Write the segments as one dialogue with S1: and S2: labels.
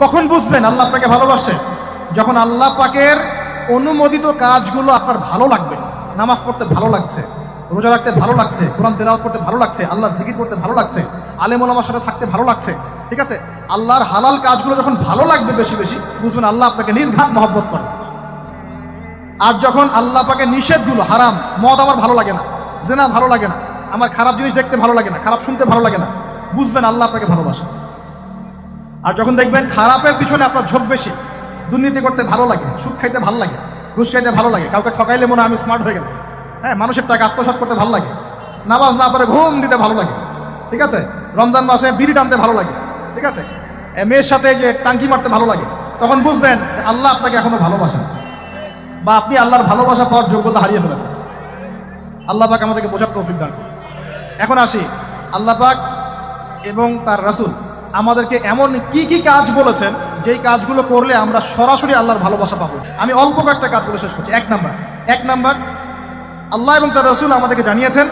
S1: কখন বুঝবেন আল্লাহ আপনাকে ভালোবাসে? যখন আল্লাহ পাকের অনুমোদিত কাজগুলো আপনার ভালো লাগবে। নামাজ পড়তে ভালো লাগছে, রোজা রাখতে ভালো লাগছে, কোরআন তেলাওয়াত করতে ভালো লাগছে, আল্লাহর জিকির করতে ভালো লাগছে, আলেম ওলামার সাথে থাকতে ভালো লাগছে, ঠিক আছে? আল্লাহর হালাল কাজগুলো যখন ভালো লাগবে বেশি বেশি, বুঝবেন আল্লাহ আপনাকে নির্ঘাত মহব্বত করে। আর যখন আল্লাহ পাকের নিষেধগুলো, হারাম, মদ আমার ভালো লাগে না, জেনা ভালো লাগে না, আমার খারাপ জিনিস দেখতে ভালো লাগে না, খারাপ শুনতে ভালো লাগে না, বুঝবেন আল্লাহ আপনাকে ভালোবাসে। আর যখন দেখবেন খারাপের পিছনে আপনার ঝোঁক বেশি, দুর্নীতি করতে ভালো লাগে, সুদ খাইতে ভালো লাগে, ঘুষ খাইতে ভালো লাগে, কাউকে ঠকাইলে মনে হয় আমি স্মার্ট হয়ে গেলাম, হ্যাঁ, মানুষের টাকা আত্মসাৎ করতে ভালো লাগে, নামাজ না পড়ে ঘুম দিতে ভালো লাগে, ঠিক আছে, রমজান মাসে বিড়ি টানতে ভালো লাগে, ঠিক আছে, মেয়ের সাথে যে টাঙ্কি মারতে ভালো লাগে, তখন বুঝবেন আল্লাহ আপনাকে এখনো ভালোবাসেন, বা আপনি আল্লাহর ভালোবাসা পাওয়ার যোগ্যতা হারিয়ে ফেলেছেন। আল্লাহ পাক আমাদেরকে বোঝার তৌফিক দান করুন। এখন আসি, আল্লাহ পাক এবং তার রাসূল আমাদেরকে এমন কি কি কাজ বলেছেন যেই কাজগুলো করলে আমরা সরাসরি আল্লাহর ভালোবাসা পাবো। আমি অল্প কয়েকটা কাজগুলো শেষ করছি। এক নাম্বার, আল্লাহ এবং তার রাসূল আমাদেরকে জানিয়েছেন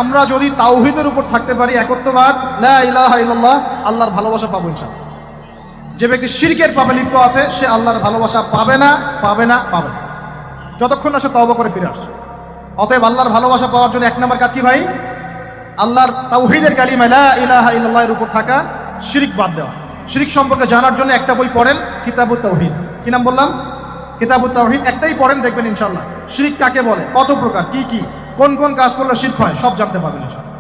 S1: আমরা যদি তাওহীদের উপর থাকতে পারি, একত্ববাদ, লা ইলাহা ইল্লাল্লাহ, আল্লাহর ভালোবাসা পাবো ইনশাআল্লাহ। যে ব্যক্তি শিরকের পাপে লিপ্ত আছে সে আল্লাহর ভালোবাসা পাবে না, যতক্ষণ না সে তওবা করে ফিরে আসছে। অতএব আল্লাহর ভালোবাসা পাওয়ার জন্য এক নম্বর কাজ কি ভাই? আল্লাহর তাওহীদের কালিমা লা ইলাহা ইল্লাল্লাহর উপর থাকা, শিরক বাদ দেওয়া। শিরক সম্পর্কে জানার জন্য একটা বই পড়েন, কিতাবুত তাওহীদ। কি নাম বললাম? কিতাবুত তাওহীদ। একটাই পড়েন, দেখবেন ইনশাআল্লাহ শিরক কাকে বলে, কত প্রকার, কি কোন কাজ করলে শিরক হয়, সব জানতে পারবেন ইনশাআল্লাহ।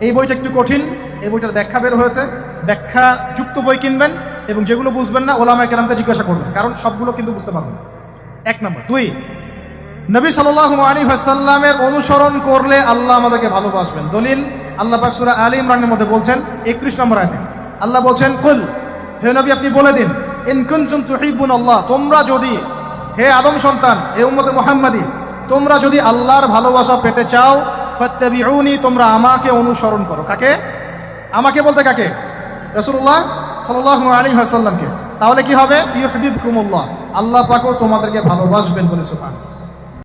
S1: এই বইটা একটু কঠিন, এই বইটার ব্যাখ্যা বের হয়েছে, ব্যাখ্যা যুক্ত বই কিনবেন এবং যেগুলো বুঝবেন না ওলামায়ে কেরামকে জিজ্ঞাসা করবেন, কারণ সবগুলো কিন্তু বুঝতে পারবেন না। এক নম্বর। দুই, নবী সাল্লাল্লাহু আলাইহি ওয়াসাল্লামের অনুসরণ করলে আল্লাহ আমাদেরকে ভালোবাসবেন। দলিল, আল্লাহ পাক সূরা আলে ইমরানের মধ্যে বলছেন 31 নম্বর আয়াতে আল্লাহ বলছেন, কুল, হে নবী আপনি বলে দিন, ইন কুনতুম তুহিব্বুনাল্লাহ, তোমরা যদি, হে আদম সন্তান, হে উম্মতে মুহাম্মাদি, তোমরা যদি আল্লাহর ভালোবাসা পেতে চাও, ফাত্তাবিউনি, তোমরা আমাকে অনুসরণ করো। কাকে? আমাকে বলতে কাকে? রাসূলুল্লাহ সাল্লাল্লাহু আলাইহি ওয়াসাল্লামকে। তাহলে কি হবে? ইউহিব্বুকুমুল্লাহ, আল্লাহ পাকও তোমাদেরকে ভালোবাসবেন বলে সুবহানাল্লাহ।